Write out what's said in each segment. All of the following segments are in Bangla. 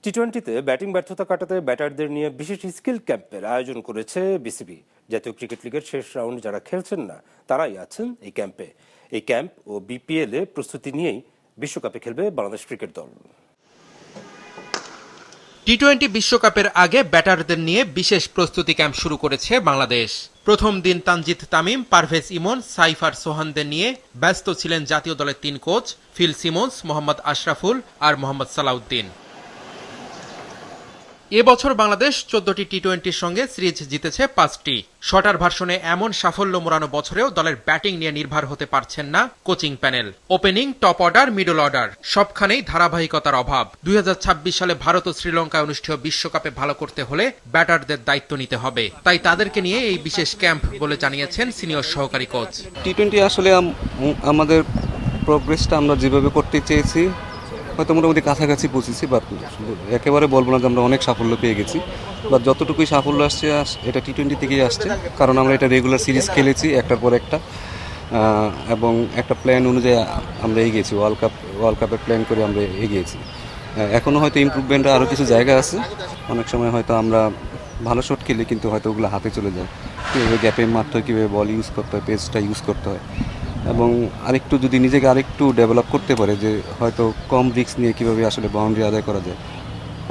টি-20-তে ব্যাটিং ব্যর্থতা কাটাতে ব্যাটারদের নিয়ে বিশেষ স্কিল ক্যাম্পের আয়োজন করেছে বিসিবি। জাতীয় ক্রিকেট লিগের শেষ রাউন্ড যারা খেলছেন না তারাই আছেন এই ক্যাম্পে। এই ক্যাম্প ও বিপিএল এ প্রস্তুতি নিয়েই বিশ্বকাপে খেলবে বাংলাদেশ ক্রিকেট দল। টি-20 বিশ্বকাপের আগে ব্যাটারদের নিয়ে বিশেষ প্রস্তুতি ক্যাম্প শুরু করেছে বাংলাদেশ। প্রথম দিন তানজিদ তামিম, পারভেজ ইমন, সাইফ আর সোহানদের নিয়ে ব্যস্ত ছিলেন জাতীয় দলের 3 coach Phil Simmons, Mohammad Ashraful আর মোহাম্মদ সালাউদ্দিন। এবছর বাংলাদেশ 14টি টি-20-র সঙ্গে সিরিজ জিতেছে 5টি। শটার ভার্সনে এমন সাফল্য মোড়ানো বছরেও দলের ব্যাটিং নিয়ে নির্ভর হতে পারছেন না coaching panel. Opening, top order, middle order সবখানেই ধারাবাহিকতার অভাব। 2026 সালে ভারত ও শ্রীলঙ্কায় অনুষ্ঠেয় বিশ্বকাপে ভালো করতে হলে ব্যাটারদের দায়িত্ব নিতে হবে। তাই তাদেরকে নিয়ে এই বিশেষ ক্যাম্প বলে জানিয়েছেন সিনিয়র সহকারী কোচ। টি-20 আসলে আমাদের প্রোগ্রেসটা আমরা যেভাবে করতে চেয়েছি হয়তো মোটামুটি কাছাকাছি পৌঁছেছি, বাট একেবারে বলবো না যে আমরা অনেক সাফল্য পেয়ে গেছি। বা যতটুকুই সাফল্য আসছে এটা টি-20 থেকেই আসছে, কারণ আমরা এটা রেগুলার সিরিজ খেলেছি একটার পর একটা, এবং একটা প্ল্যান অনুযায়ী আমরা এগিয়েছি। ওয়ার্ল্ড কাপের প্ল্যান করে আমরা এগিয়েছি। এখনও হয়তো ইমপ্রুভমেন্টের আরও কিছু জায়গা আছে। অনেক সময় হয়তো আমরা ভালো শট খেলি কিন্তু হয়তো ওগুলো হাতে চলে যায়। কীভাবে গ্যাপে মারতে হয়, কীভাবে বল ইউজ করতে হয়, পেসটা ইউজ করতে হয়, এবং আরেকটু যদি নিজেকে আরেকটু ডেভেলপ করতে পারে যে হয়তো কম রিস্ক নিয়ে কীভাবে আসলে বাউন্ডারি আদায় করা যায়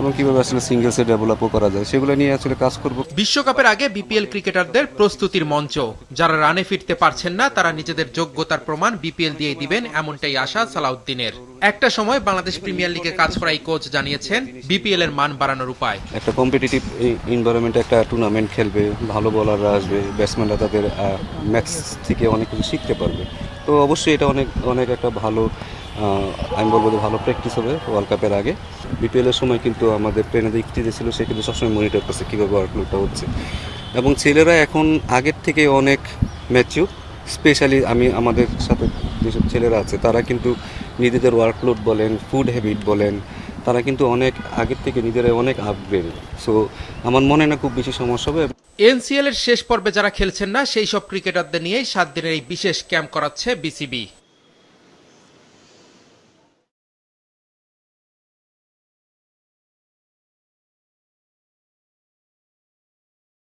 এবং কীভাবে আসলে সিঙ্গেলসে ডেভেলপও করা যায়, সেগুলো নিয়ে আসলে কাজ করব। বিশ্বকাপের আগে বিপিএল ক্রিকেটারদের প্রস্তুতির মঞ্চ। যারা রানে ফিরতে পারছেন না তারা নিজেদের যোগ্যতার প্রমাণ বিপিএল দিয়ে দিবেন, এমনটাই আশা সালাউদ্দিনের। একটা সময় বাংলাদেশ প্রিমিয়ার লিগে কাজ করা এই কোচ জানিয়েছেন বিপিএল এর মান বাড়ানোর উপায়। একটা কম্পিটিটিভ এনভায়রনমেন্টে একটা টুর্নামেন্ট খেলবে, ভালো বোলাররা আসবে, ব্যাটসম্যানরা তাদের ম্যাচ থেকে অনেক কিছু শিখতে পারবে। তো অবশ্যই এটা অনেক একটা ভালো, আমি বলবো যে ভালো প্র্যাকটিস হবে ওয়ার্ল্ড কাপের আগে। বিপিএলের সময় কিন্তু আমাদের ট্রেনে যে ছিল সে কিন্তু সবসময় মনিটর করছে কীভাবে ওয়ার্কলোডটা হচ্ছে, এবং ছেলেরা এখন আগের থেকে অনেক ম্যাচিউর। স্পেশালি আমাদের সাথে যেসব ছেলেরা আছে তারা কিন্তু নিজেদের ওয়ার্কলোড বলেন, ফুড হ্যাবিট বলেন, তারা কিন্তু অনেক আগের থেকে নিজেরা অনেক আপগ্রেড। সো আমার মনে হয় না খুব বেশি সমস্যা হবে। এনসিএল এর শেষ পর্বে যারা খেলছেন না সেই সব ক্রিকেটারদের নিয়েই 7 দিনের এই বিশেষ ক্যাম্প করাচ্ছে বিসিবি।